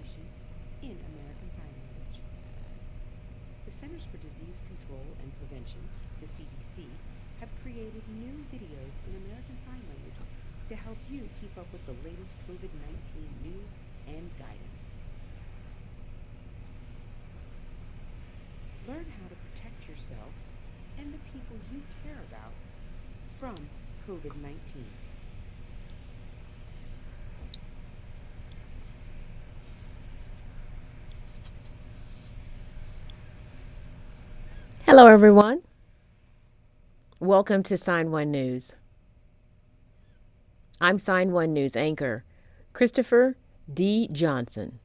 information in American Sign Language. The Centers for Disease Control and Prevention, the CDC, have created new videos in American Sign Language to help you keep up with the latest COVID-19 news and guidance. Learn how to protect yourself and the people you care about from COVID-19. Hello, everyone. Welcome to Sign1News. I'm Sign1News anchor, Christopher D. Johnson.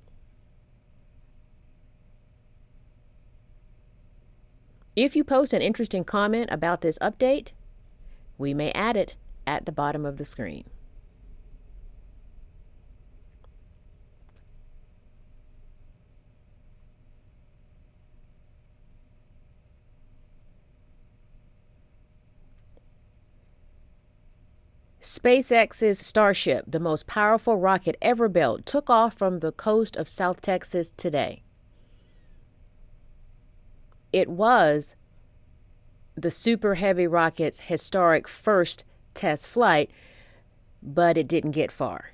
If you post an interesting comment about this update, we may add it at the bottom of the screen. SpaceX's Starship, the most powerful rocket ever built, took off from the coast of South Texas today. It was the Super Heavy rocket's historic first test flight, but it didn't get far.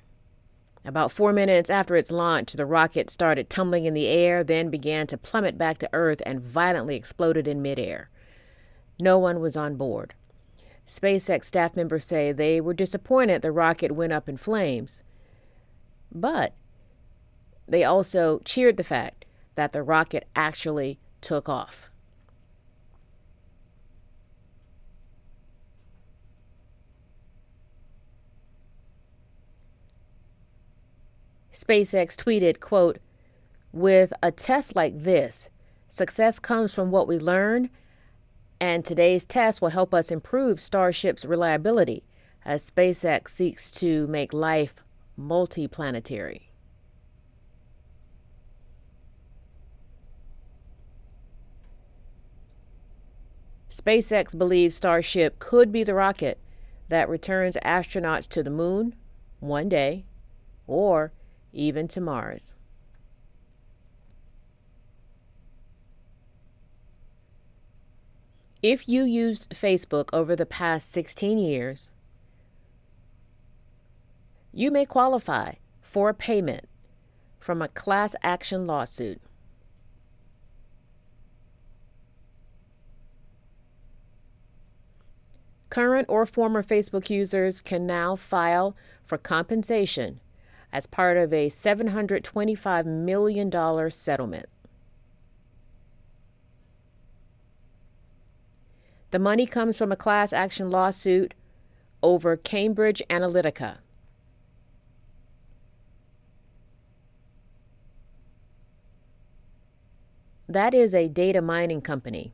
About 4 minutes after its launch, the rocket started tumbling in the air, then began to plummet back to Earth and violently exploded in midair. No one was on board. SpaceX staff members say they were disappointed the rocket went up in flames, but they also cheered the fact that the rocket actually took off. SpaceX tweeted, quote, "With a test like this, success comes from what we learn, and today's test will help us improve Starship's reliability as SpaceX seeks to make life multiplanetary." SpaceX believes Starship could be the rocket that returns astronauts to the moon one day, or even to Mars. If you used Facebook over the past 16 years, you may qualify for a payment from a class action lawsuit. Current or former Facebook users can now file for compensation as part of a $725 million settlement. The money comes from a class action lawsuit over Cambridge Analytica. That is a data mining company,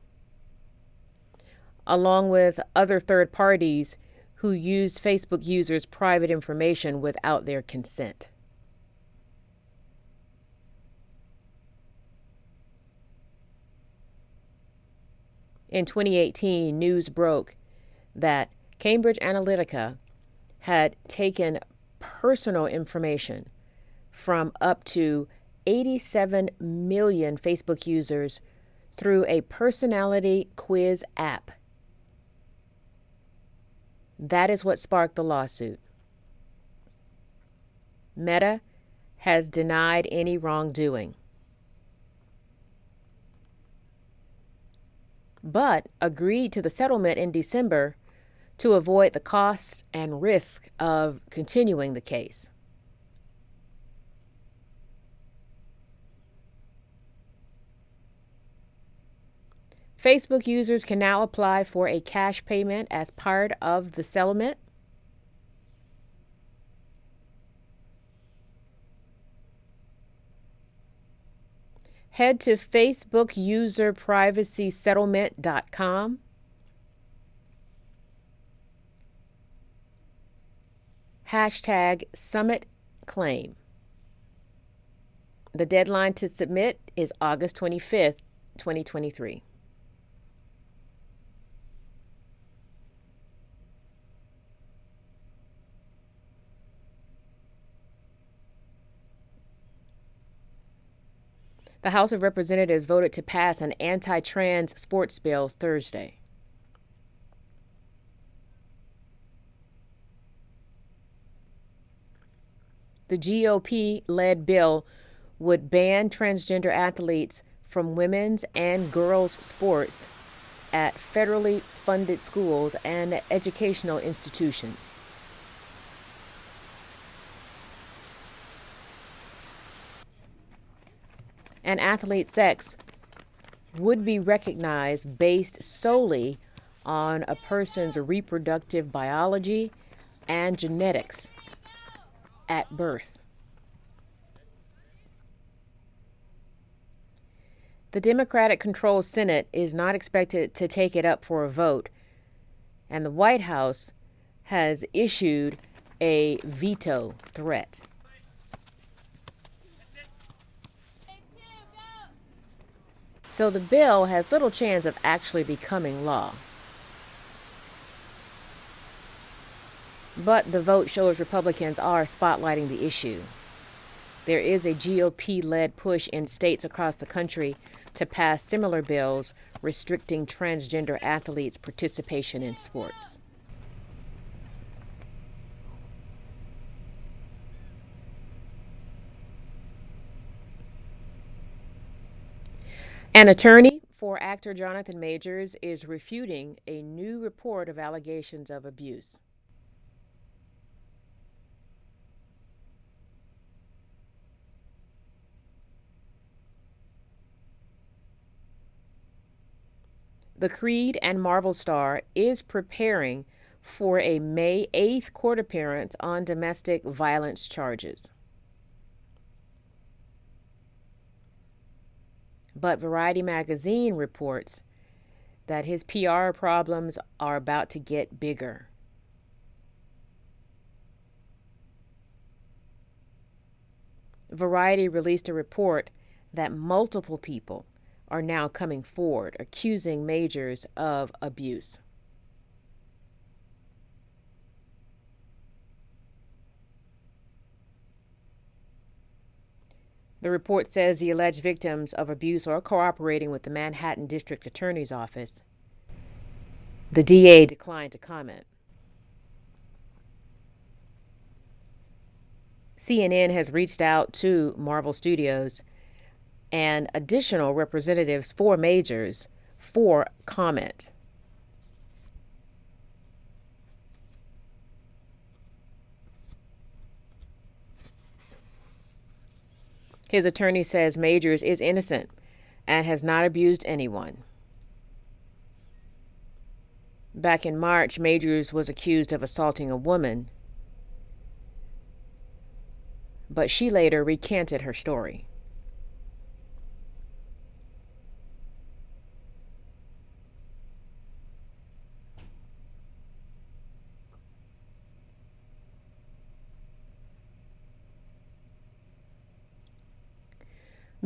along with other third parties who use Facebook users' private information without their consent. In 2018, news broke that Cambridge Analytica had taken personal information from up to 87 million Facebook users through a personality quiz app. That is what sparked the lawsuit. Meta has denied any wrongdoing, but agreed to the settlement in December to avoid the costs and risk of continuing the case. Facebook users can now apply for a cash payment as part of the settlement. Head to facebookuserprivacysettlement.com. #SummitClaim. The deadline to submit is August 25th, 2023. The House of Representatives voted to pass an anti-trans sports bill Thursday. The GOP-led bill would ban transgender athletes from women's and girls' sports at federally funded schools and educational institutions. An athlete's sex would be recognized based solely on a person's reproductive biology and genetics at birth. The Democratic-controlled Senate is not expected to take it up for a vote, and the White House has issued a veto threat. So the bill has little chance of actually becoming law. But the vote shows Republicans are spotlighting the issue. There is a GOP-led push in states across the country to pass similar bills restricting transgender athletes' participation in sports. An attorney for actor Jonathan Majors is refuting a new report of allegations of abuse. The Creed and Marvel star is preparing for a May 8th court appearance on domestic violence charges. But Variety magazine reports that his PR problems are about to get bigger. Variety released a report that multiple people are now coming forward accusing Majors of abuse. The report says the alleged victims of abuse are cooperating with the Manhattan District Attorney's Office. The DA declined to comment. CNN has reached out to Marvel Studios and additional representatives for Majors for comment. His attorney says Majors is innocent and has not abused anyone. Back in March, Majors was accused of assaulting a woman, but she later recanted her story.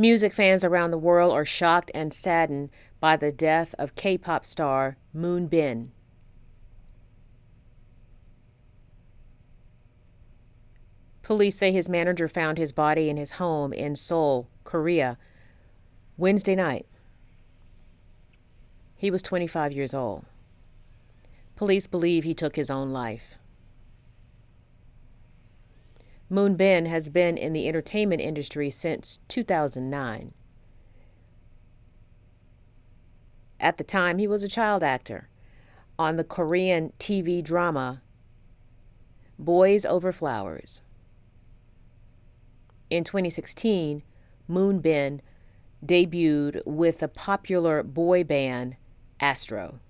Music fans around the world are shocked and saddened by the death of K-pop star Moonbin. Police say his manager found his body in his home in Seoul, Korea, Wednesday night. He was 25 years old. Police believe he took his own life. Moonbin has been in the entertainment industry since 2009. At the time, he was a child actor on the Korean TV drama Boys Over Flowers. In 2016, Moonbin debuted with the popular boy band Astro.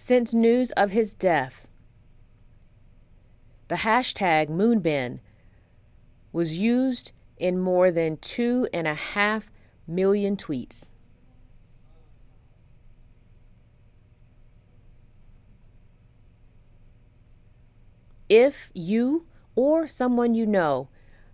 Since news of his death, the hashtag Moonbin was used in more than 2.5 million tweets. If you or someone you know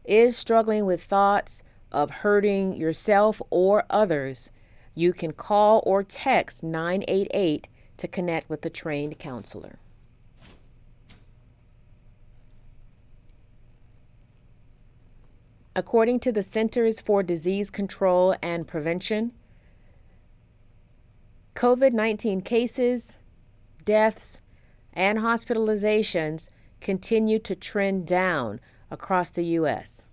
is struggling with thoughts of hurting yourself or others, you can call or text 988 to connect with a trained counselor. According to the Centers for Disease Control and Prevention, COVID-19 cases, deaths, and hospitalizations continue to trend down across the U.S.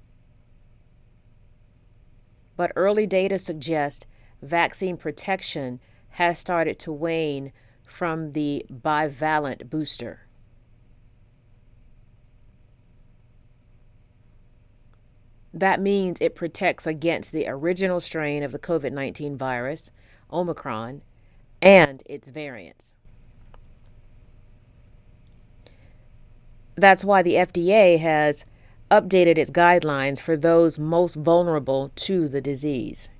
But early data suggest vaccine protection has started to wane from the bivalent booster. That means it protects against the original strain of the COVID-19 virus, Omicron, and its variants. That's why the FDA has updated its guidelines for those most vulnerable to the disease.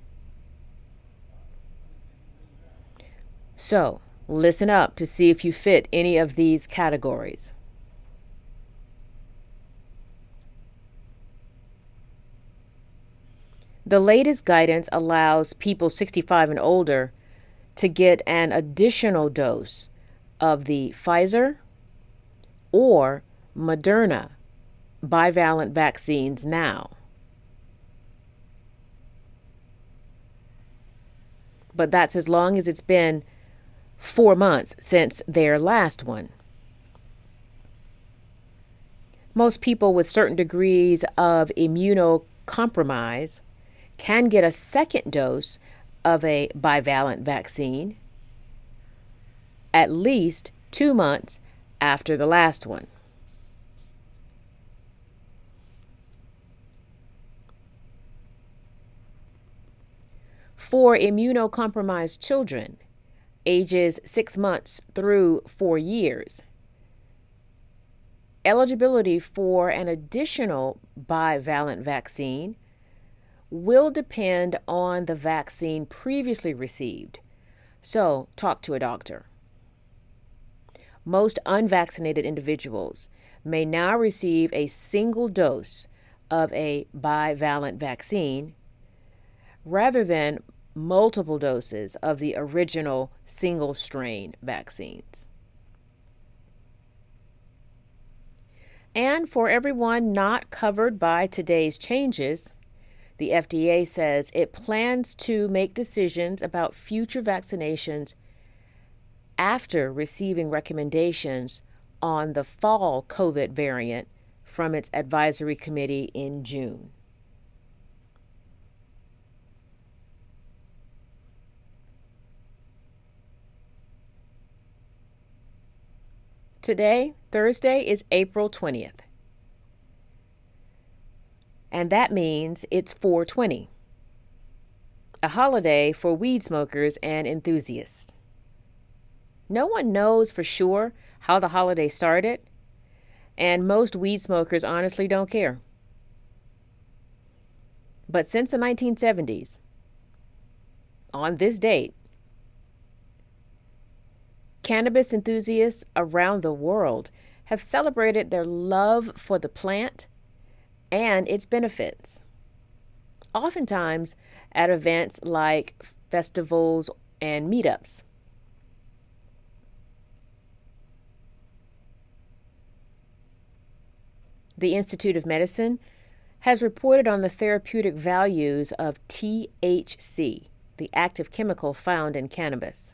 So, listen up to see if you fit any of these categories. The latest guidance allows people 65 and older to get an additional dose of the Pfizer or Moderna bivalent vaccines now. But that's as long as it's been 4 months since their last one. Most people with certain degrees of immunocompromise can get a second dose of a bivalent vaccine at least 2 months after the last one. For immunocompromised children, ages 6 months through 4 years, eligibility for an additional bivalent vaccine will depend on the vaccine previously received, so talk to a doctor. Most unvaccinated individuals may now receive a single dose of a bivalent vaccine rather than multiple doses of the original single-strain vaccines. And for everyone not covered by today's changes, the FDA says it plans to make decisions about future vaccinations after receiving recommendations on the fall COVID variant from its advisory committee in June. Today, Thursday, is April 20th. And that means it's 420, a holiday for weed smokers and enthusiasts. No one knows for sure how the holiday started, and most weed smokers honestly don't care. But since the 1970s, on this date, cannabis enthusiasts around the world have celebrated their love for the plant and its benefits, oftentimes at events like festivals and meetups. The Institute of Medicine has reported on the therapeutic values of THC, the active chemical found in cannabis.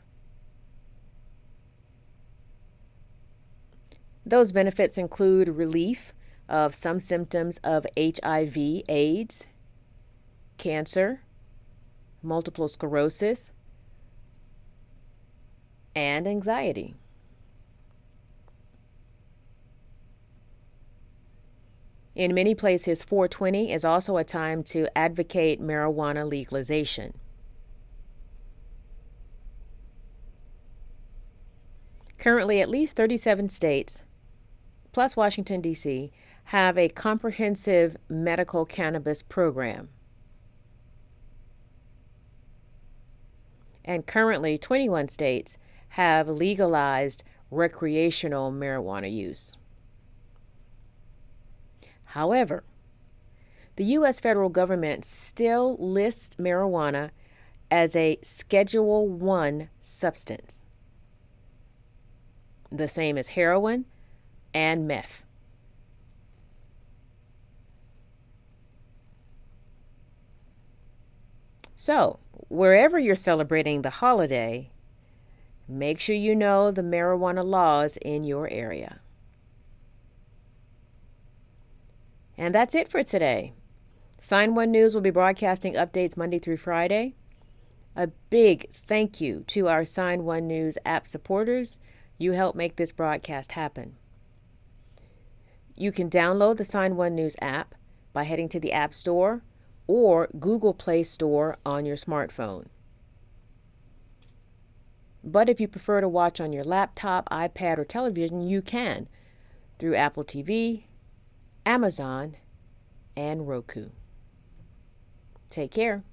Those benefits include relief of some symptoms of HIV/AIDS, cancer, multiple sclerosis, and anxiety. In many places, 420 is also a time to advocate marijuana legalization. Currently, at least 37 states, plus Washington, D.C., have a comprehensive medical cannabis program. And currently, 21 states have legalized recreational marijuana use. However, the U.S. federal government still lists marijuana as a Schedule I substance, the same as heroin and meth. So, wherever you're celebrating the holiday, make sure you know the marijuana laws in your area. And that's it for today. Sign1News will be broadcasting updates Monday through Friday. A big thank you to our Sign1News app supporters. You help make this broadcast happen. You can download the Sign1News app by heading to the App Store or Google Play Store on your smartphone. But if you prefer to watch on your laptop, iPad, or television, you can through Apple TV, Amazon, and Roku. Take care.